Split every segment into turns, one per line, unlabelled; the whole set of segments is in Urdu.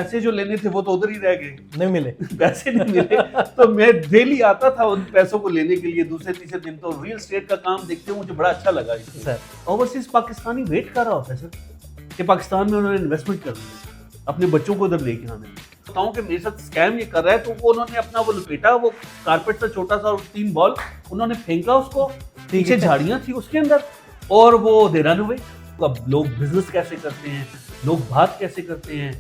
پیسے جو لینے تھے وہ تو ادھر ہی رہ گئے,
نہیں ملے,
پیسے نہیں ملے. تو میں ڈیلی آتا تھا ان پیسوں کو لینے کے لیے دوسرے تیسرے دن. تو ریل اسٹیٹ کا کام دیکھتے ہوئے مجھے بڑا اچھا لگا.
سر
اوورسیز پاکستانی ویٹ کر رہا ہوتا ہے سر کہ پاکستان میں انہوں نے انویسٹمنٹ کرنی ہے, اپنے بچوں کو ادھر لے کے آنے. بتاؤں کہ میرے ساتھ اسکیم یہ کر رہا ہے, تو وہ انہوں نے اپنا وہ لپیٹا, وہ کارپیٹ سے چھوٹا سا 3 بال انہوں نے پھینکا اس کو, پیچھے جھاڑیاں تھی اس کے اندر, اور وہ دے رن ہوئے. اب لوگ بزنس کیسے کرتے ہیں, لوگ بات کیسے کرتے ہیں,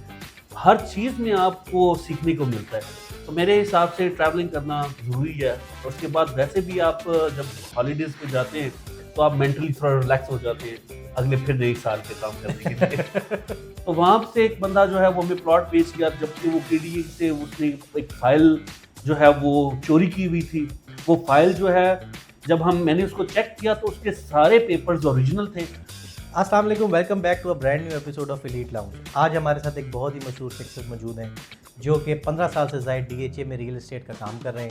ہر چیز میں آپ کو سیکھنے کو ملتا ہے. تو میرے حساب سے ٹریولنگ کرنا ضروری ہے. اور اس کے بعد ویسے بھی آپ جب ہالیڈیز پہ جاتے ہیں تو آپ مینٹلی تھوڑا ریلیکس ہو جاتے ہیں اگلے پھر نئے سال کے کام کرنے کے لیے. تو وہاں سے ایک بندہ جو ہے وہ ہمیں پلاٹ بیچ گیا, جبکہ وہ پی ڈی سے اس نے ایک فائل جو ہے وہ چوری کی ہوئی تھی. وہ فائل جو ہے جب میں نے اس کو چیک کیا تو اس کے سارے پیپرز اوریجنل تھے.
السلام علیکم, welcome back to a brand new episode of Elite Lounge. آج ہمارے ساتھ ایک بہت ہی مشہور شخصیت موجود ہیں جو کہ 15 سال سے زائد ڈی ایچ اے میں ریئل اسٹیٹ کا کام کر رہے ہیں.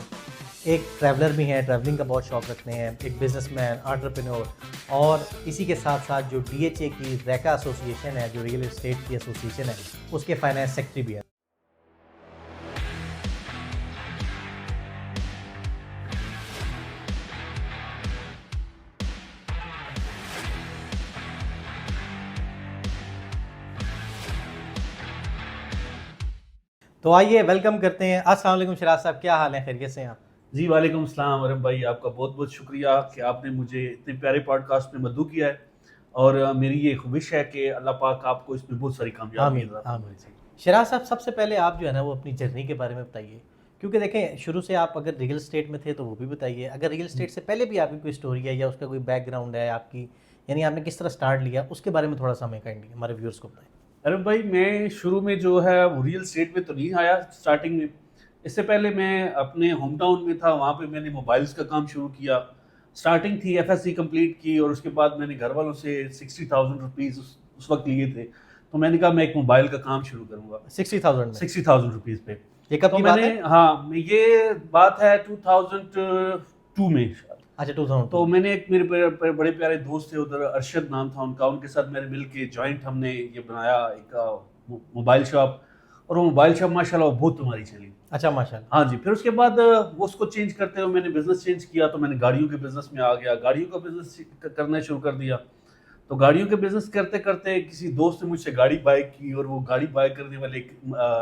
ایک ٹریولر بھی ہیں, ٹریولنگ کا بہت شوق رکھتے ہیں, ایک بزنس مین, انٹرپرینور, اور اسی کے ساتھ ساتھ جو ڈی ایچ اے کی ریکا ایسوسیشن ہے, جو ریئل اسٹیٹ کی ایسوسیشن ہے, اس کے فائنانس سیکرٹری بھی ہیں. تو آئیے ویلکم کرتے ہیں. السلام علیکم شراز صاحب, کیا حال ہے, خیریت سے ہیں آپ؟
جی وعلیکم السلام ارم بھائی, آپ کا بہت بہت شکریہ کہ آپ نے مجھے اتنے پیارے پوڈ کاسٹ میں مدعو کیا ہے, اور میری یہ خواہش ہے کہ اللہ پاک آپ کو اس میں بہت ساری کامیابی عطا فرمائے.
شراز صاحب, سب سے پہلے آپ جو ہے نا وہ اپنی جرنی کے بارے میں بتائیے, کیونکہ دیکھیں شروع سے آپ اگر ریئل اسٹیٹ میں تھے تو وہ بھی بتائیے. اگر ریئل اسٹیٹ سے پہلے بھی آپ کی کوئی اسٹوری ہے یا اس کا کوئی بیک گراؤنڈ ہے آپ کی, یعنی آپ نے کس طرح اسٹارٹ لیا, اس کے بارے میں تھوڑا سا ہمیں کائنڈلی ہمارے ویورز کو بتائیں.
ارم بھائی, میں شروع میں جو ہے وہ ریئل اسٹیٹ میں تو نہیں آیا اسٹارٹنگ میں. اس سے پہلے میں اپنے ہوم ٹاؤن میں تھا, وہاں پہ میں نے موبائلز کا کام شروع کیا. اسٹارٹنگ تھی ایف ایس سی کمپلیٹ کی, اور اس کے بعد میں نے گھر والوں سے 60,000 روپیز اس وقت لیے تھے. تو میں نے کہا میں ایک موبائل کا کام شروع کروں گا 60,000 روپیز پہ.
یہ کب کی بات ہے؟
ہاں, یہ بات ہے 2002 میں.
اچھا 2000.
تو میں نے ایک میرے بڑے پیارے دوست تھے ادھر, ارشد نام تھا ان کا, ان کے ساتھ میں نے مل کے جوائنٹ ہم نے یہ بنایا ایک موبائل شاپ, اور وہ موبائل شاپ ماشاءاللہ بہت ہماری چلی.
اچھا ماشاءاللہ.
ہاں جی. پھر اس کے بعد وہ اس کو چینج کرتے ہوئے میں نے بزنس چینج کیا, تو میں نے گاڑیوں کے بزنس میں آ گیا, گاڑیوں کا بزنس کرنا شروع کر دیا. تو گاڑیوں کے بزنس کرتے کرتے کسی دوست نے مجھ سے گاڑی بائی کی, اور وہ گاڑی بائی کرنے والے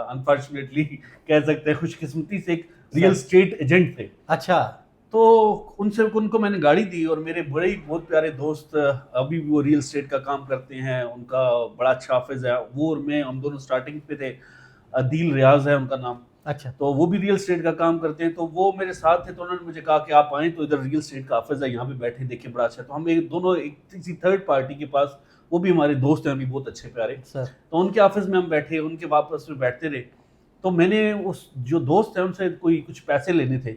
انفارچونیٹلی کہہ سکتے ہیں خوش قسمتی سے ایک ریئل اسٹیٹ ایجنٹ تھے.
اچھا.
تو ان کو میں نے گاڑی دی, اور میرے بڑے ہی بہت پیارے دوست ابھی بھی وہ ریئل اسٹیٹ کا کام کرتے ہیں, ان کا بڑا اچھا آفس ہے. وہ اور میں, ہم دونوں اسٹارٹنگ پہ تھے. عدیل ریاض ہے ان کا نام.
اچھا.
تو وہ بھی ریئل اسٹیٹ کا کام کرتے ہیں, تو وہ میرے ساتھ تھے. تو انہوں نے مجھے کہا کہ آپ آئیں تو ادھر ریئل اسٹیٹ کا آفس ہے, یہاں پہ بیٹھے دیکھیں بڑا اچھا. تو ہم دونوں ایک کسی تھرڈ پارٹی کے پاس, وہ بھی ہمارے دوست ہیں ابھی بہت اچھے پیارے, تو ان کے آفس میں ہم بیٹھے, ان کے آفس میں بیٹھتے رہے. تو میں نے اس جو دوست ہیں ان سے کوئی کچھ پیسے لینے تھے,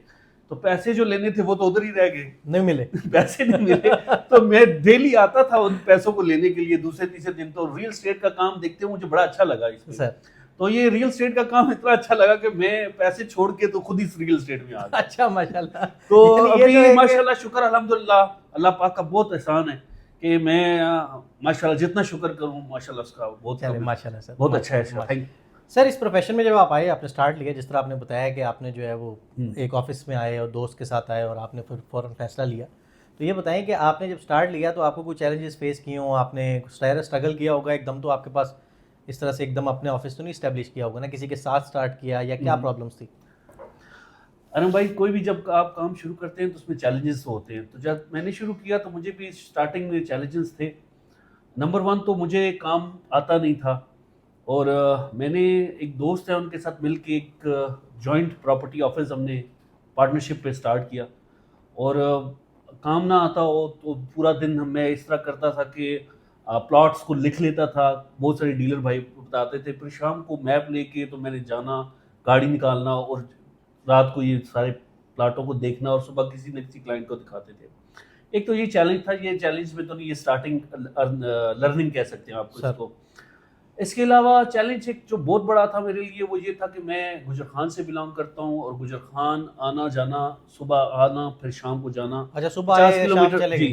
تو پیسے جو لینے تھے وہ تو ادھر ہی رہ گئے,
نہیں ملے,
پیسے نہیں ملے. تو میں ڈیلی آتا تھا ان پیسوں کو لینے کے لیے دوسرے تیسرے دن. تو ریئل اسٹیٹ کا کام دیکھتے ہوئے مجھے بڑا اچھا لگا اس میں. تو یہ ریئل اسٹیٹ کا کام اتنا اچھا لگا کہ میں پیسے چھوڑ کے تو خود ہی ریئل اسٹیٹ میں آ گیا.
اچھا ماشاءاللہ.
تو ابھی ماشاءاللہ شکر الحمدللہ, اللہ پاک کا بہت احسان ہے کہ میں ماشاءاللہ جتنا شکر کروں ماشاءاللہ اس کا بہت
ماشاءاللہ سر
بہت اچھا ہے.
سر اس پروفیشن میں جب آپ آئے, آپ نے اسٹارٹ لیا, جس طرح آپ نے بتایا کہ آپ نے جو ہے وہ ایک آفس میں آئے اور دوست کے ساتھ آئے اور آپ نے پھر فوراً فیصلہ لیا, تو یہ بتائیں کہ آپ نے جب اسٹارٹ لیا تو آپ کو کوئی چیلنجز فیس کیے ہوں, آپ نے اسٹرگل کیا ہوگا ایک دم, تو آپ کے پاس اس طرح سے ایک دم اپنے آفس تو نہیں اسٹیبلش کیا ہوگا نا, کسی کے ساتھ اسٹارٹ کیا, یا کیا پرابلمس تھی؟
ارم بھائی, کوئی بھی جب آپ کام شروع کرتے ہیں تو اس میں چیلنجز ہوتے ہیں. تو جب میں نے شروع کیا تو مجھے بھی اسٹارٹنگ میں چیلنجز تھے. نمبر 1 تو مجھے کام آتا نہیں تھا, اور میں نے ایک دوست ہے ان کے ساتھ مل کے ایک جوائنٹ پراپرٹی آفس ہم نے پارٹنرشپ پہ اسٹارٹ کیا. اور کام نہ آتا ہو تو پورا دن میں اس طرح کرتا تھا کہ پلاٹس کو لکھ لیتا تھا, بہت سارے ڈیلر بھائی بتاتے تھے, پھر شام کو میپ لے کے تو میں نے جانا, گاڑی نکالنا, اور رات کو یہ سارے پلاٹوں کو دیکھنا, اور صبح کسی نہ کسی کلائنٹ کو دکھاتے تھے. ایک تو یہ چیلنج تھا, یہ چیلنج میں تو نہیں, یہ اسٹارٹنگ لرننگ کہہ سکتے ہیں آپ کو اس کو. اس کے علاوہ چیلنج ایک جو بہت بڑا تھا میرے لیے وہ یہ تھا کہ میں گجر خان سے بلانگ کرتا ہوں, اور گجر خان آنا جانا, صبح آنا پھر شام کو جانا,
اچھا صبح
50 کلومیٹر, جی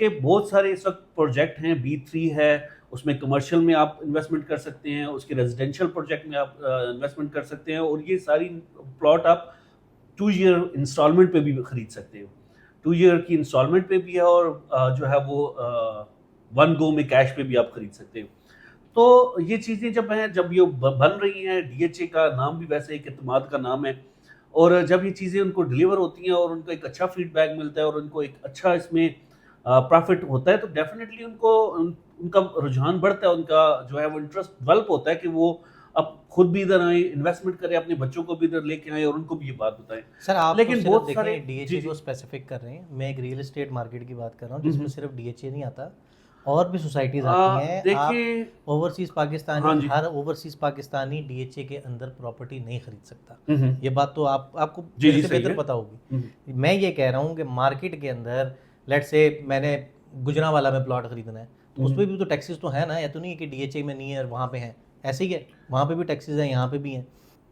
کہ بہت سارے اس وقت پروجیکٹ ہیں, B3 ہے, اس میں کمرشل میں آپ انویسٹمنٹ کر سکتے ہیں, اس کے ریزیڈینشیل پروجیکٹ میں آپ انویسٹمنٹ کر سکتے ہیں, اور یہ ساری پلاٹ آپ 2 ایئر انسٹالمنٹ پہ بھی خرید سکتے ہو. 2 ایئر کی انسٹالمنٹ پہ بھی ہے, اور جو ہے وہ 1 گو میں کیش پہ بھی آپ خرید سکتے ہو. تو یہ چیزیں جب یہ بن رہی ہیں, DHA کا نام بھی ویسے ایک اعتماد کا نام ہے, اور جب یہ چیزیں ان کو ڈلیور ہوتی ہیں اور ان کو ایک اچھا فیڈ بیک ملتا ہے اور ان کو ایک اچھا اس میں پروفٹ ہوتا ہے, تو ڈیفینیٹلی ان کا رجحان بڑھتا ہے, ان کا جو ہے وہ انٹرسٹ ڈیولپ ہوتا ہے کہ وہ اب خود بھی ادھر آئیں, انویسٹمنٹ کریں, اپنے بچوں کو بھی ادھر لے کے آئیں اور ان کو بھی یہ بات بتائیں.
سر آپ
لیکن
تو
بہت
صرف
سارے
دیکھیں DHA کو اسپیسیفک کر رہے ہیں, میں ایک ریئل اسٹیٹ مارکیٹ کی بات کر رہا ہوں جس میں صرف DHA نہیں آتا, اور بھی سوسائٹیز آتی ہیں. آپ
دیکھیں
اوورسیز پاکستانی,
ہاں جی,
ہر اوورسیز پاکستانی DHA کے اندر پراپرٹی نہیں خرید سکتا.
ہوں
یہ بات تو آپ کو
جی
میرے سے
صحیح
بہتر
ہے.
پتہ ہوگی. میں یہ کہہ رہا ہوں کہ مارکیٹ کے اندر لیٹ سے میں نے گجرانوالا میں پلاٹ خریدنا ہے, تو اس پہ بھی تو ٹیکسز تو ہیں نا, یا تو نہیں کہ DHA میں نہیں ہے اور وہاں پہ ہیں, ایسے ہی ہے, وہاں پہ بھی ٹیکسز ہیں, یہاں پہ بھی ہیں.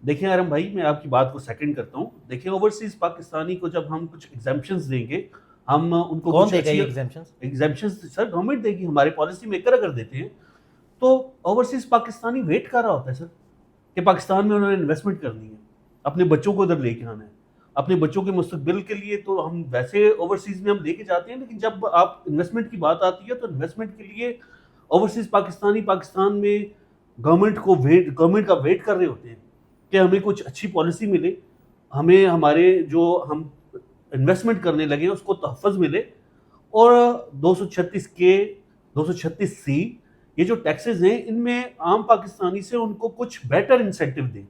دیکھیں ارم بھائی, میں آپ کی بات کو سیکنڈ کرتا ہوں. دیکھیں اوورسیز پاکستانی کو جب ہم کچھ ایگزامپشنز دیں گے, ہم ان کو
کون
کچھ
دے گا یہ
اچھی
ایگزامپشنز؟
ایگزامپشنز سر گورنمنٹ دے گی, ہمارے پالیسی میکر اگر دیتے ہیں, تو اوورسیز پاکستانی ویٹ کر رہا ہوتا ہے سر کہ پاکستان میں انہوں نے انویسٹمنٹ کرنی ہے, اپنے بچوں کو ادھر لے کے آنا ہے, اپنے بچوں کے مستقبل کے لیے. تو ہم ویسے اوورسیز میں ہم لے کے جاتے ہیں, لیکن جب آپ انویسٹمنٹ کی بات آتی ہے تو انویسٹمنٹ کے لیے اوورسیز پاکستانی پاکستان میں گورنمنٹ کا ویٹ کر رہے ہوتے ہیں کہ ہمیں کچھ اچھی پالیسی ملے, ہمیں ہمارے جو ہم انویسٹمنٹ کرنے لگے اس کو تحفظ ملے, اور 236K 236C یہ جو ٹیکسز ہیں ان میں عام پاکستانی سے ان کو کچھ بیٹر انسینٹیو دیں.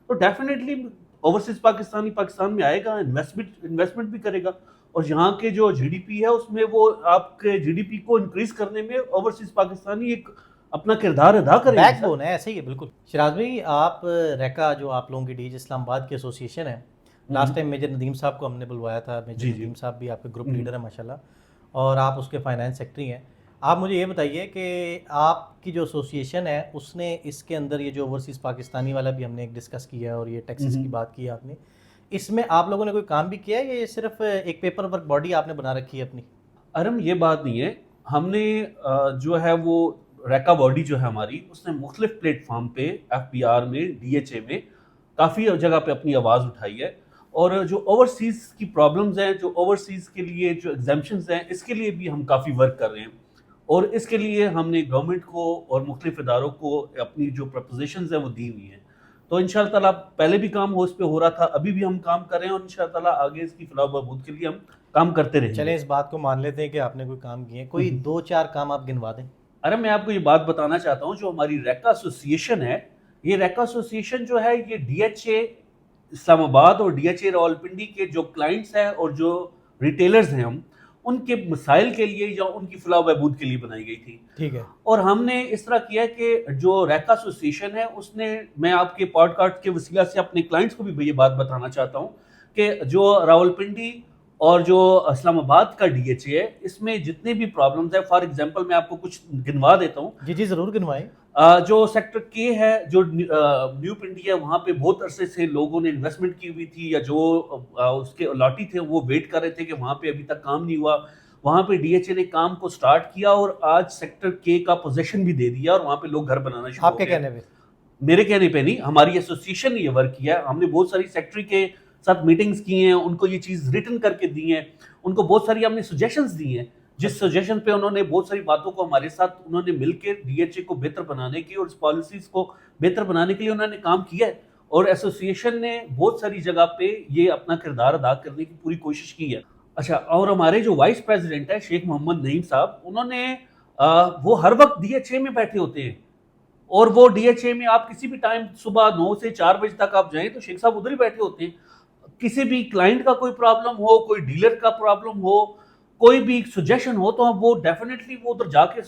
تو ڈیفینیٹلی اوورسیز پاکستانی پاکستان میں آئے گا, انویسٹمنٹ بھی کرے گا, اور یہاں کے جو GDP ہے اس میں وہ آپ کے GDP کو انکریز کرنے میں اوورسیز پاکستانی ایک اپنا کردار ادا کریں گے.
بیک بون ہے, ایسے ہی ہے بالکل. شراز بھائی, آپ ریکا جو آپ لوگوں کی DHA اسلام آباد کی ایسوسیشن ہے, لاسٹ ٹائم میجر ندیم صاحب کو ہم نے بلوایا تھا. میجر ندیم صاحب بھی آپ کے گروپ لیڈر ہیں ماشاءاللہ, اور آپ اس کے فائنانس سیکٹری ہیں. آپ مجھے یہ بتائیے کہ آپ کی جو ایسوسیشن ہے اس نے اس کے اندر یہ جو اوورسیز پاکستانی والا بھی ہم نے ایک ڈسکس کیا ہے, اور یہ ٹیکسز کی بات کی ہے آپ نے, اس میں آپ لوگوں نے کوئی کام بھی کیا ہے, یا یہ صرف ایک پیپر ورک باڈی آپ نے بنا رکھی ہے اپنی؟
ارم یہ بات نہیں ہے, ہم نے جو ہے وہ ریکا باڈی جو ہے ہماری, اس نے مختلف پلیٹ فارم پہ FBR میں DHA میں کافی جگہ پہ اپنی آواز اٹھائی ہے, اور جو اوورسیز کی پرابلمز ہیں, جو اوورسیز کے لیے جو ایگزامپشنز ہیں, اس کے لیے بھی ہم کافی ورک کر رہے ہیں, اور اس کے لیے ہم نے گورنمنٹ کو اور مختلف اداروں کو اپنی جو پرپوزیشنز ہیں وہ دی ہوئی ہیں. تو ان شاء اللہ تعالیٰ پہلے بھی کام اس پہ ہو رہا تھا, ابھی بھی ہم کام کر رہے ہیں, اور ان شاء اللہ تعالیٰ آگے اس کی فلاح و بہبود کے لیے ہم کام کرتے رہیں گے.
چلیں اس بات کو مان لیتے ہیں کہ آپ نے کوئی کام کیے ہیں, کوئی 2-4 کام آپ گنوا دیں.
ارے میں آپ کو یہ بات بتانا چاہتا ہوں, جو ہماری ریکا ایسوسیشن ہے, یہ ریکا ایسوسیشن جو ہے یہ DHA اسلام آباد اور DHA راولپنڈی کے جو کلائنٹس ہیں اور جو ریٹیلرز ہیں, ہم ان کے مسائل کے لیے یا ان کی فلاح و بہبود کے لیے بنائی گئی تھی.
ٹھیک ہے.
اور ہم نے اس طرح کیا کہ جو ریکا ایسوسیشن ہے اس نے, میں آپ کے پوڈ کاسٹ کے وسیلہ سے اپنے کلائنٹس کو بھی یہ بات بتانا چاہتا ہوں کہ جو راولپنڈی اور جو اسلام آباد کا DHA ہے, اس میں جتنے بھی پرابلمز ہیں, فار ایگزامپل میں آپ کو کچھ گنوا دیتا ہوں.
جی ضرور گنوائیں.
جو سیکٹر K ہے, جو نیو پنڈی ہے, وہاں پہ بہت عرصے سے لوگوں نے انویسٹمنٹ کی ہوئی تھی, یا جو اس کے الاٹی تھے وہ ویٹ کر رہے تھے کہ وہاں پہ ابھی تک کام نہیں ہوا. وہاں پہ DHA نے کام کو سٹارٹ کیا, اور آج سیکٹر K کا پوزیشن بھی دے دیا, اور وہاں پہ لوگ گھر بنانا شروع ہو گئے.
آپ کے کہنے پہ؟
میرے کہنے پہ نہیں, ہماری ایسوسیشن نے یہ ورک کیا ہے. ہم نے بہت ساری سیکٹری کے ساتھ میٹنگز کی ہیں, ان کو یہ چیز ریٹن کر کے دی ہیں, ان کو بہت ساری ہم نے سجیشنز دی ہیں, جس سجیشن پہ انہوں نے بہت ساری باتوں کو ہمارے ساتھ انہوں نے مل کے DHA کو بہتر بنانے کی اور اس پالیسیز کو بہتر بنانے کے لیے انہوں نے کام کیا ہے, اور ایسوسیشن نے بہت ساری جگہ پہ یہ اپنا کردار ادا کرنے کی پوری کوشش کی ہے. اچھا, اور ہمارے جو وائس پریزیڈنٹ ہے شیخ محمد نعیم صاحب, انہوں نے وہ ہر وقت DHA میں بیٹھے ہوتے ہیں, اور وہ DHA میں آپ کسی بھی ٹائم صبح 9 سے 4 بجے تک آپ جائیں تو شیخ صاحب ادھر ہی بیٹھے ہوتے ہیں. کسی بھی کلائنٹ کا کوئی پرابلم ہو, کوئی ڈیلر کا پرابلم ہو, کوئی بھی سجیشن ہو, تو وہ ڈیفینیٹلی وہ ادھر جا کے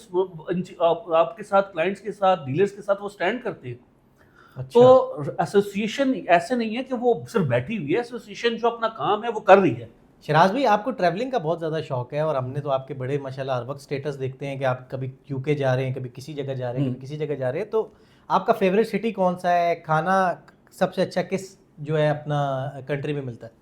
آپ کے ساتھ, کلائنٹس کے ساتھ, ڈیلرز کے ساتھ وہ سٹینڈ کرتے ہیں. تو ایسوسیشن ایسے نہیں ہے کہ وہ صرف بیٹھی ہوئی ہے, ایسوسیشن جو اپنا کام ہے وہ کر رہی ہے.
شراز بھائی, آپ کو ٹریولنگ کا بہت زیادہ شوق ہے, اور ہم نے تو آپ کے بڑے ماشاءاللہ ہر وقت سٹیٹس دیکھتے ہیں کہ آپ کبھی UK جا رہے ہیں, کبھی کسی جگہ جا رہے ہیں, کبھی کسی جگہ جا رہے ہیں. تو آپ کا فیوریٹ سٹی کون سا ہے؟ کھانا سب سے اچھا کس جو ہے اپنا کنٹری میں ملتا ہے؟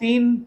3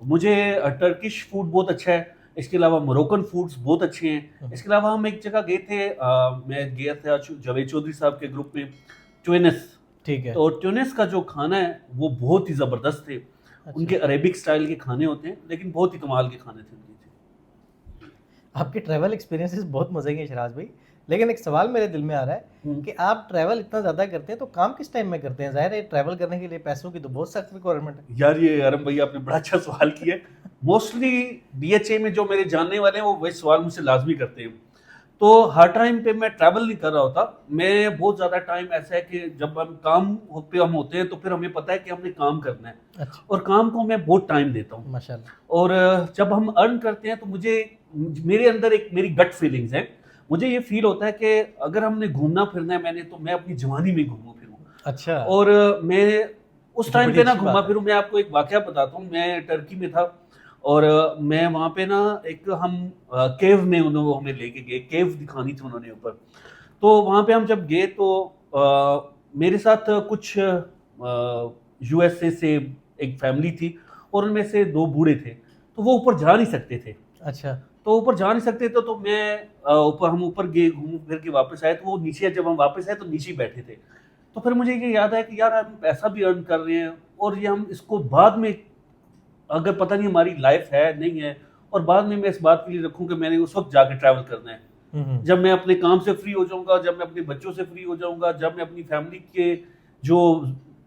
مجھے ٹرکش فوڈ بہت اچھا ہے, اس کے علاوہ موروکن فوڈز بہت اچھے ہیں. اس کے علاوہ ہم ایک جگہ گئے تھے, میں گیا تھا جاوید چودھری صاحب کے گروپ میں, ٹوینس.
ٹھیک ہے.
تو ٹیونس کا جو کھانا ہے وہ بہت ہی زبردست تھے. ان کے عربک سٹائل کے کھانے ہوتے ہیں لیکن بہت ہی کمال کے کھانے تھے.
آپ کے ٹریول ایکسپیرینسز بہت مزے کے ہیں شراز بھائی, لیکن ایک سوال میرے دل میں آ رہا ہے کہ آپ ٹریول اتنا زیادہ کرتے ہیں تو کام کس ٹائم میں کرتے ہیں؟ ظاہر ہے ٹریول کرنے کے لیے پیسوں کی تو بہت سخت ریکوائرمنٹ ہے.
یار یہ ارم بھائی آپ نے بڑا اچھا سوال کیا ہے. موسٹلی ڈی ایچ اے میں جو میرے جاننے والے ہیں وہ وہی سوال مجھ سے لازمی کرتے ہیں. تو ہر ٹائم پہ میں ٹریول نہیں کر رہا ہوتا. میں بہت زیادہ ٹائم ایسا ہے کہ جب ہم کام پہ ہم ہوتے ہیں تو پھر ہمیں پتہ ہے کہ ہم نے کام کرنا ہے, اور کام کو میں بہت ٹائم دیتا ہوں
ماشاءاللہ.
اور جب ہم ارن کرتے ہیں تو مجھے میرے اندر ایک میری گٹ فیلنگز ہیں. مجھے یہ فیل ہوتا ہے کہ اگر ہم نے گھومنا پھرنا ہے میں نے, تو میں اپنی جوانی میں گھوموں پھروں.
اچھا.
اور میں اس ٹائم پہ نہ گھوما پھروں. میں آپ کو ایک واقعہ بتاتا ہوں. میں ٹرکی میں تھا اور میں وہاں پہ نا ایک ہم کیو میں انہوں ہمیں لے کے گئے, کیو دکھانی تھی انہوں نے اوپر. تو وہاں پہ ہم جب گئے تو میرے ساتھ کچھ یو ایس اے سے ایک فیملی تھی اور ان میں سے 2 بوڑھے تھے, تو وہ اوپر جا نہیں سکتے تھے.
اچھا.
تو اوپر جا نہیں سکتے تھے تو میں ہم اوپر گئے, گھوم پھر کے واپس آئے تو وہ نیچے, جب ہم واپس آئے تو نیچے بیٹھے تھے. تو پھر مجھے یہ یاد آیا کہ یار ہم پیسہ بھی ارن کر رہے ہیں اور یہ ہم اس کو بعد میں اگر پتہ نہیں ہماری لائف ہے نہیں ہے, اور بعد میں اس بات کے لیے رکھوں کہ میں نے اس وقت جا کے ٹریول کرنا ہے جب میں اپنے کام سے فری ہو جاؤں گا, جب میں اپنے بچوں سے فری ہو جاؤں گا, جب میں اپنی فیملی کے جو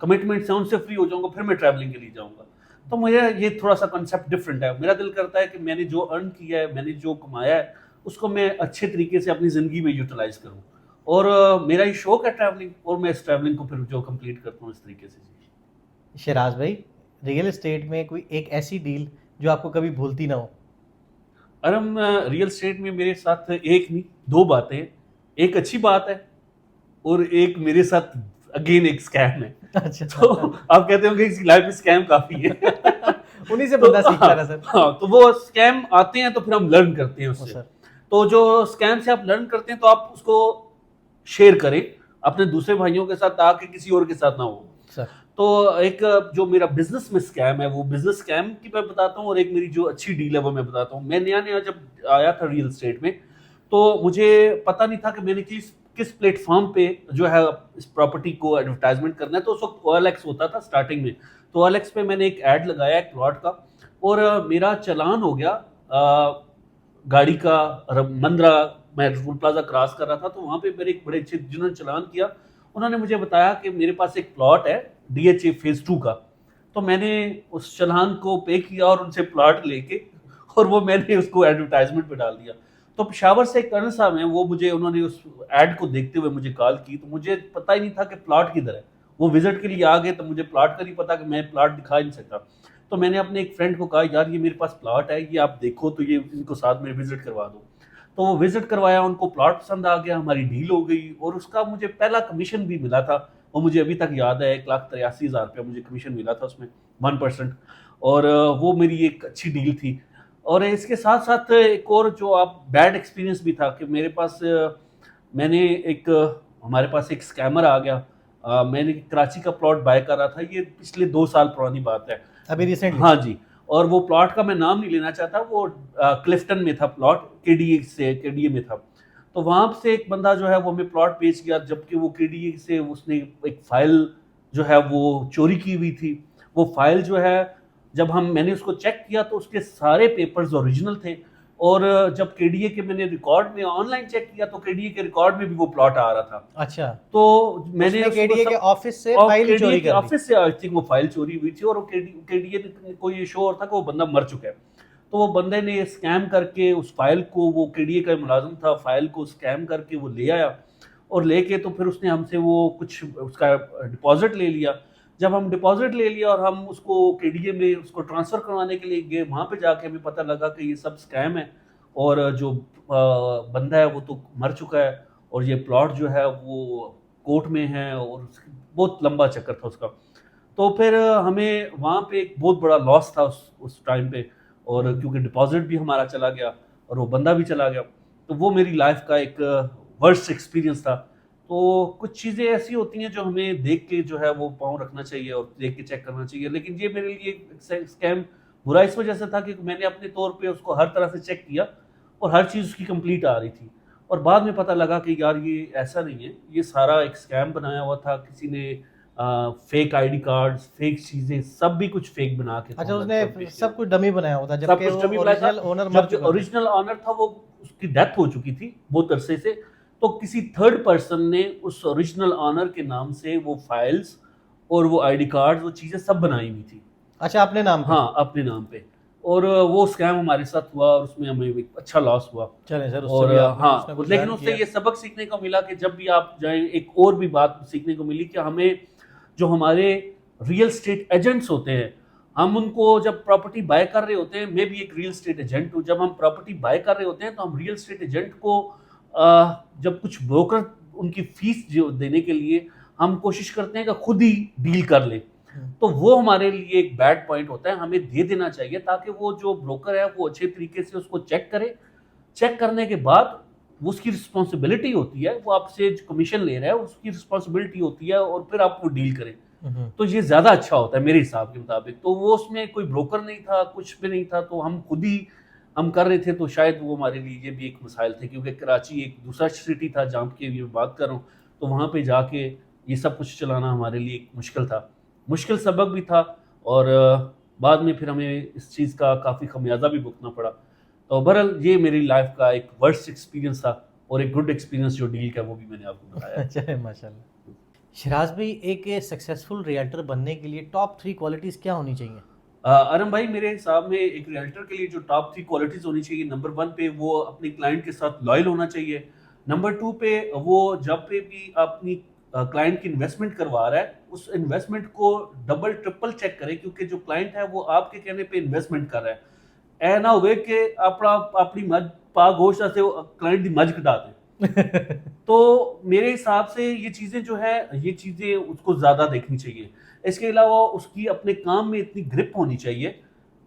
کمٹمنٹس ہیں ان سے فری ہو جاؤں گا, پھر میں ٹریولنگ کے لیے جاؤں گا. تو مجھے یہ تھوڑا سا کنسیپٹ ڈفرینٹ ہے. میرا دل کرتا ہے کہ میں نے جو ارن کیا ہے, میں نے جو کمایا ہے, اس کو میں اچھے طریقے سے اپنی زندگی میں یوٹیلائز کروں. اور میرا یہ شوق ہے ٹریولنگ, اور میں اس ٹریولنگ کو پھر جو کمپلیٹ کرتا ہوں اس طریقے سے.
شراز بھائی, ریئل اسٹیٹ میں کوئی ایک ایسی ڈیل جو آپ کو کبھی بھولتی نہ ہو؟
ارم ریئل اسٹیٹ میں میرے ساتھ ایک نہیں 2 باتیں ہیں. ایک اچھی بات ہے اور ایک میرے ساتھ اگین ایک اسکیم ہے. تو آپ کہتے ہوں کہ اس کی لائف میں اسکیم کافی ہے.
انہیں سے بندہ سیکھتا ہے سر.
ہاں, تو وہ اسکیم آتے ہیں تو پھر ہم لرن کرتے ہیں اس سے. تو جو اسکیم سے آپ لرن کرتے ہیں تو آپ اس کو شیئر کریں اپنے دوسرے بھائیوں کے ساتھ تاکہ کسی اور کے ساتھ نہ ہو. تو ایک جو میرا بزنس میں اسکیم ہے وہ بزنس اسکیم کی میں بتاتا ہوں, اور ایک میری جو اچھی ڈیل ہے وہ میں بتاتا ہوں. میں نیا جب آیا تھا ریئل اسٹیٹ میں تو مجھے پتہ نہیں تھا کہ میں نے کس پلیٹ فارم پہ جو ہے اس پراپرٹی کو ایڈورٹائزمنٹ کرنا ہے. تو اس وقت OLX ہوتا تھا اسٹارٹنگ میں, تو OLX پہ میں نے ایک ایڈ لگایا ایک پلاٹ کا, اور میرا چلان ہو گیا گاڑی کا. مندرا میں ٹول پلازا کراس کر رہا تھا تو وہاں پہ میرے ایک بڑے اچھے جنہوں نے چلان کیا, انہوں نے مجھے بتایا کہ میرے پاس ایک پلاٹ ہے DHA فیز 2 کا. تو میں نے اس چلان کو پے کیا اور ان سے پلاٹ لے کے, اور وہ میں نے اس کو ایڈورٹائزمنٹ پہ ڈال دیا. تو پشاور سے ایک کرنل صاحب ہیں, وہ مجھے انہوں نے اس ایڈ کو دیکھتے ہوئے مجھے کال کی. تو مجھے پتہ ہی نہیں تھا کہ پلاٹ کدھر ہے. وہ وزٹ کے لیے آ گئے تو مجھے پلاٹ کا نہیں پتا کہ میں پلاٹ دکھا ہی نہیں سکتا. تو میں نے اپنے ایک فرینڈ کو کہا یار یہ میرے پاس پلاٹ ہے, یہ آپ دیکھو تو یہ ان کو ساتھ میں وزٹ کروا دو. تو وہ وزٹ کروایا, ان کو پلاٹ پسند آ گیا, ہماری ڈیل ہو گئی, اور اس کا مجھے پہلا کمیشن بھی ملا تھا. وہ مجھے ابھی تک یاد ہے, 1,83,000 روپیہ مجھے کمیشن ملا تھا اس میں 1%, اور وہ میری ایک اچھی ڈیل تھی. اور اس کے ساتھ ساتھ ایک اور جو آپ بیڈ ایکسپیرینس بھی تھا کہ میرے پاس میں نے ہمارے پاس ایک اسکیمر آ گیا. میں نے کراچی کا پلاٹ بائی کر رہا تھا, یہ پچھلے 2 سال پرانی بات ہے
ابھی ریسنٹلی.
ہاں جی, اور وہ پلاٹ کا میں نام نہیں لینا چاہتا, وہ کلفٹن میں تھا پلاٹ, KDA میں تھا. تو وہاں سے ایک بندہ جو ہے وہ ہمیں پلاٹ بیچ گیا, جبکہ وہ KDA سے اس نے ایک فائل جو ہے وہ چوری کی ہوئی تھی. وہ فائل جو ہے جب میں نے اس کو چیک کیا تو اس کے سارے پیپرز اوریجنل تھے, اور جب KDA کے میں نے ریکارڈ میں آن لائن چیک کیا تو KDA کے ریکارڈ میں بھی وہ پلاٹ آ رہا تھا.
اچھا.
تو میں نے
KDA کے آفس سے فائل چوری کر لی.
آفس سے آئی تھنک وہ فائل چوری ہوئی تھی, اور KDA کو یہ شو تھا کہ وہ بندہ مر چکا ہے. تو وہ بندے نے اسکیم کر کے اس فائل کو, وہ KDA کا ملازم تھا, فائل کو اسکیم کر کے وہ لے آیا, اور لے کے تو پھر اس نے ہم سے وہ کچھ اس کا ڈپازٹ لے لیا. جب ہم ڈپازٹ لے لیا اور ہم اس کو KDA میں اس کو ٹرانسفر کروانے کے لیے گئے, وہاں پہ جا کے ہمیں پتہ لگا کہ یہ سب اسکیم ہے, اور جو بندہ ہے وہ تو مر چکا ہے, اور یہ پلاٹ جو ہے وہ کورٹ میں ہے, اور بہت لمبا چکر تھا اس کا. تو پھر ہمیں وہاں پہ ایک بہت بڑا لاس تھا اس ٹائم پہ, اور کیونکہ ڈپازٹ بھی ہمارا چلا گیا اور وہ بندہ بھی چلا گیا. تو وہ میری لائف کا ایک ورسٹ ایکسپیرینس تھا. تو کچھ چیزیں ایسی ہوتی ہیں جو ہمیں دیکھ کے جو ہے وہ پاؤں رکھنا چاہیے اور دیکھ کے چیک کرنا چاہیے. لیکن یہ میرے لیے اسکیم برا اس وجہ سے تھا کہ میں نے اپنے طور پہ اس کو ہر طرح سے چیک کیا اور ہر چیز اس کی کمپلیٹ آ رہی تھی، اور بعد میں پتہ لگا کہ یار یہ ایسا نہیں ہے، یہ سارا ایک اسکیم بنایا ہوا تھا، کسی نے fake I D cards, fake چیزیں، سب بھی کچھ فیک بنا کے
اچھا اس نے سب کچھ ڈمی بنایا ہوا تھا
سب
جبکہ
کچھ
وہ
ڈمی بنایا تھا.
اوریجنل اونر
جب جو اوریجنل آنر تھا وہ اس کی ڈیتھ ہو چکی تھی بہت عرصے سے، تو کسی تھرڈ پرسن نے اس اوریجنل آنر کے نام سے وہ فائلز اور وہ آئی ڈی کارڈ، وہ چیزیں سب بنائی ہوئی تھی.
اچھا اپنے نام پہ؟
ہاں اپنے نام پہ، اور وہ اسکیم ہمارے ساتھ ہوا اور اس میں ہمیں اچھا لاس ہوا.
چلیں سر
اور ہاں لیکن اس سے یہ سبق سیکھنے کو ملا کہ جب بھی آپ جائیں، ایک اور بھی بات سیکھنے کو ملی کہ ہمیں جو ہمارے ریئل اسٹیٹ ایجنٹس ہوتے ہیں، ہم ان کو جب پراپرٹی بائی کر رہے ہوتے ہیں، میں بھی ایک ریئل اسٹیٹ ایجنٹ ہوں، جب ہم پراپرٹی بائی کر رہے ہوتے ہیں تو ہم ریئل اسٹیٹ ایجنٹ کو جب کچھ بروکر ان کی فیس جو دینے کے لیے ہم کوشش کرتے ہیں کہ خود ہی ڈیل کر لیں، تو وہ ہمارے لیے ایک بیڈ پوائنٹ ہوتا ہے، ہمیں دے دینا چاہیے تاکہ وہ جو بروکر ہے وہ اچھے طریقے سے اس کو چیک کرے. چیک کرنے کے بعد وہ اس کی رسپانسبلٹی ہوتی ہے، وہ آپ سے کمیشن لے رہا ہے اس کی رسپانسبلٹی ہوتی ہے، اور پھر آپ وہ ڈیل کریں تو یہ زیادہ اچھا ہوتا ہے میرے حساب کے مطابق. تو وہ اس میں کوئی بروکر نہیں تھا، کچھ بھی نہیں تھا، تو ہم خود ہی ہم کر رہے تھے، تو شاید وہ ہمارے لیے یہ بھی ایک مسائل تھے، کیونکہ کراچی ایک دوسرا سٹی تھا جہاں کی میں بات کر رہا ہوں، تو وہاں پہ جا کے یہ سب کچھ چلانا ہمارے لیے ایک مشکل تھا، مشکل سبق بھی تھا، اور بعد میں پھر ہمیں اس چیز کا کافی خمیازہ بھی بھگتنا پڑا. تو بہرحال یہ میری لائف کا ایک ورسٹ ایکسپیرینس تھا، اور ایک گڈ ایکسپیرینس جو ڈیل کا وہ بھی میں نے آپ کو بتایا.
چلے ماشاء اللہ. شراز بھائی ایک سکسیزفل ریئلٹر بننے کے لیے ٹاپ 3 کوالٹیز کیا ہونی چاہیے؟
ارم بھائی میرے حساب میں ایک ریئلٹر کے لیے جو ٹاپ 3 کوالٹیز ہونی چاہیے، نمبر 1 پہ وہ اپنی کلائنٹ کے ساتھ لائل ہونا چاہیے. نمبر 2 پہ وہ جب پہ بھی اپنی کلائنٹ کی انویسٹمنٹ کروا رہا ہے اس انویسٹمنٹ کو ڈبل ٹرپل چیک کرے، کیونکہ جو کلائنٹ ہے وہ آپ کے کہنے پہ انویسٹمنٹ کر رہا ہے. اے نہ ہوئے کہ اپنی مجھ پا گوشت سے کلائنٹ دی مجھ کٹا دے. تو میرے حساب سے یہ چیزیں جو ہے یہ چیزیں اس کو زیادہ دیکھنی چاہیے. اس کے علاوہ اس کی اپنے کام میں اتنی گرپ ہونی چاہیے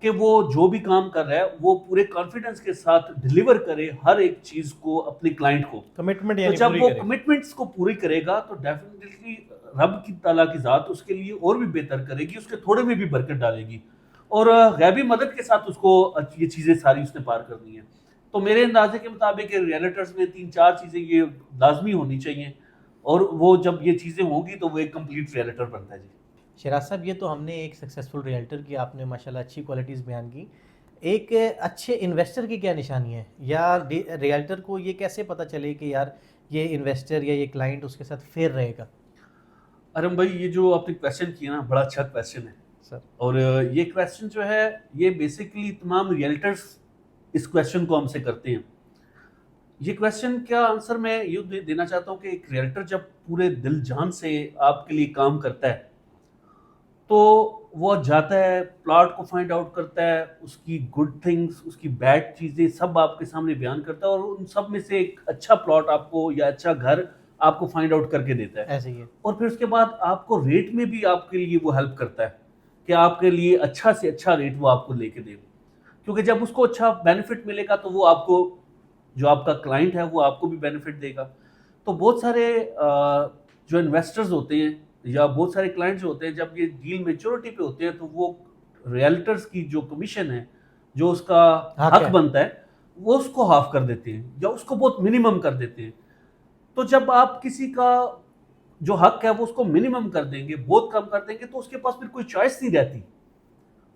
کہ وہ جو بھی کام کر رہا ہے وہ پورے کانفیڈنس کے ساتھ ڈیلیور کرے ہر ایک چیز کو اپنے کلائنٹ کو.
کمٹمنٹ
تو جب وہ کمٹمنٹس کو پوری کرے گا تو ڈیفینیٹلی رب کی تعالیٰ کی ذات اس کے لیے اور بھی بہتر کرے گی، اس کے تھوڑے میں بھی برکت ڈالے گی، اور غیبی مدد کے ساتھ اس کو یہ چیزیں ساری اس نے پار کرنی ہیں. تو میرے اندازے کے مطابق ریئلٹرز میں 3-4 چیزیں یہ لازمی ہونی چاہیے، اور وہ جب یہ چیزیں ہوں گی تو وہ ایک کمپلیٹ ریئلٹر بنتا ہے. جی
شراز صاحب یہ تو ہم نے ایک سکسیزفل ریئلٹر کی آپ نے ماشاءاللہ اچھی کوالٹیز بیان کی. ایک اچھے انویسٹر کی کیا نشانی ہے، یا ریئلٹر کو یہ کیسے پتہ چلے کہ یار یہ انویسٹر یا یہ کلائنٹ اس کے ساتھ فیئر رہے گا؟
ارم بھائی یہ جو آپ نے کویسچن کیا نا بڑا اچھا کویسچن ہے
سر، اور
یہ کویسچن جو ہے یہ بیسکلی تمام ریئلٹرز اس کویسچن کو ہم سے کرتے ہیں. یہ کویسچن کا آنسر میں یہ دینا چاہتا ہوں کہ ایک ریئلٹر جب پورے دل جان سے آپ کے لیے کام کرتا ہے تو وہ جاتا ہے پلاٹ کو فائنڈ آؤٹ کرتا ہے، اس کی گڈ تھنگس اس کی بیڈ چیزیں سب آپ کے سامنے بیان کرتا ہے، اور ان سب میں سے ایک اچھا پلاٹ آپ کو یا اچھا گھر آپ کو فائنڈ آؤٹ کر کے دیتا ہے.
ایسے ہی ہے.
اور پھر اس کے بعد آپ کو ریٹ میں بھی آپ کے لیے وہ ہیلپ کرتا ہے کہ آپ کے لیے اچھا سے اچھا ریٹ وہ آپ کو لے کے دے، کیونکہ جب اس کو اچھا بینیفٹ ملے گا تو وہ آپ کو جو آپ کا کلائنٹ ہے وہ آپ کو بھی بینیفٹ دے گا. تو بہت سارے جو انویسٹرز ہوتے ہیں یا بہت سارے کلائنٹس ہوتے ہیں جب یہ ڈیل میچورٹی پہ ہوتے ہیں تو وہ ریئلٹرز کی جو کمیشن ہے جو اس کا حق بنتا ہے وہ اس کو ہاف کر دیتے ہیں یا اس کو بہت منیمم کر دیتے ہیں. تو جب آپ کسی کا جو حق ہے وہ اس کو منیمم کر دیں گے، بہت کم کر دیں گے، تو اس کے پاس پھر کوئی چوائس نہیں رہتی،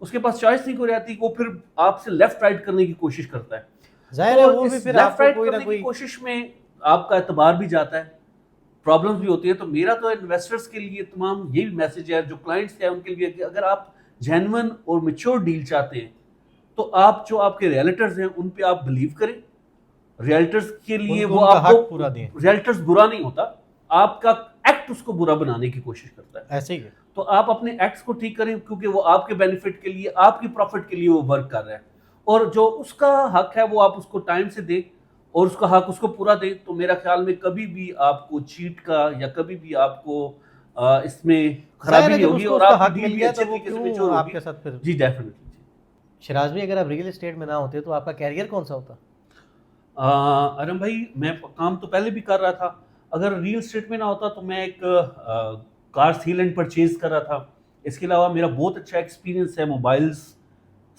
اس کے پاس چوائس نہیں کوئی رہتی، وہ پھر آپ سے لیفٹ رائٹ کرنے کی کوشش کرتا ہے.
ظاہر ہے وہ بھی پھر آپ کو کوئی نہ کوئی
کوشش میں آپ کا اعتبار بھی جاتا ہے، پرابلمز بھی ہوتی ہیں. تو میرا تو انویسٹرز کے لیے تمام یہی میسج ہے جو کلائنٹس ہیں ان کے لیے کہ اگر آپ جینون اور میچور ڈیل چاہتے ہیں تو آپ جو آپ کے ریئلٹرز ہیں ان پہ آپ بلیو کریں. ریئلٹرز کے لیے وہ آپ کو
پورا دیں.
ریئلٹرز برا نہیں ہوتا، آپ کا ایکٹ اس کو برا بنانے کی کوشش کرتا ہے.
ایسے ہی ہے.
تو آپ اپنے ایکٹس کو ٹھیک کریں کیونکہ وہ آپ کے بینیفٹ کے لیے آپ کی پروفٹ کے لیے وہ ورک کر رہا ہے، اور جو اس کا حق ہے وہ آپ اس کو ٹائم سے دیں اور اس کا حق اس کو پورا دیں. تو میرا خیال میں کبھی بھی آپ کو چیٹ کا یا کبھی بھی آپ کو اس میں خرابی نہیں ہوگی اور آپ
حق مل گیا تو وہ کیوں آپ کے ساتھ پھر.
جی ڈیفینیٹلی.
شراز بھائی اگر آپ ریئل اسٹیٹ میں نہ ہوتے تو آپ کا کیریئر کون سا ہوتا؟
ارم بھائی میں کام تو پہلے بھی کر رہا تھا، اگر ریئل اسٹیٹ میں نہ ہوتا تو میں ایک کار سیل اینڈ پرچیز کر رہا تھا. اس کے علاوہ میرا بہت اچھا ایکسپیرینس ہے mobiles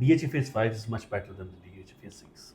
DHA phase 5 is much better than the DHA phase 6।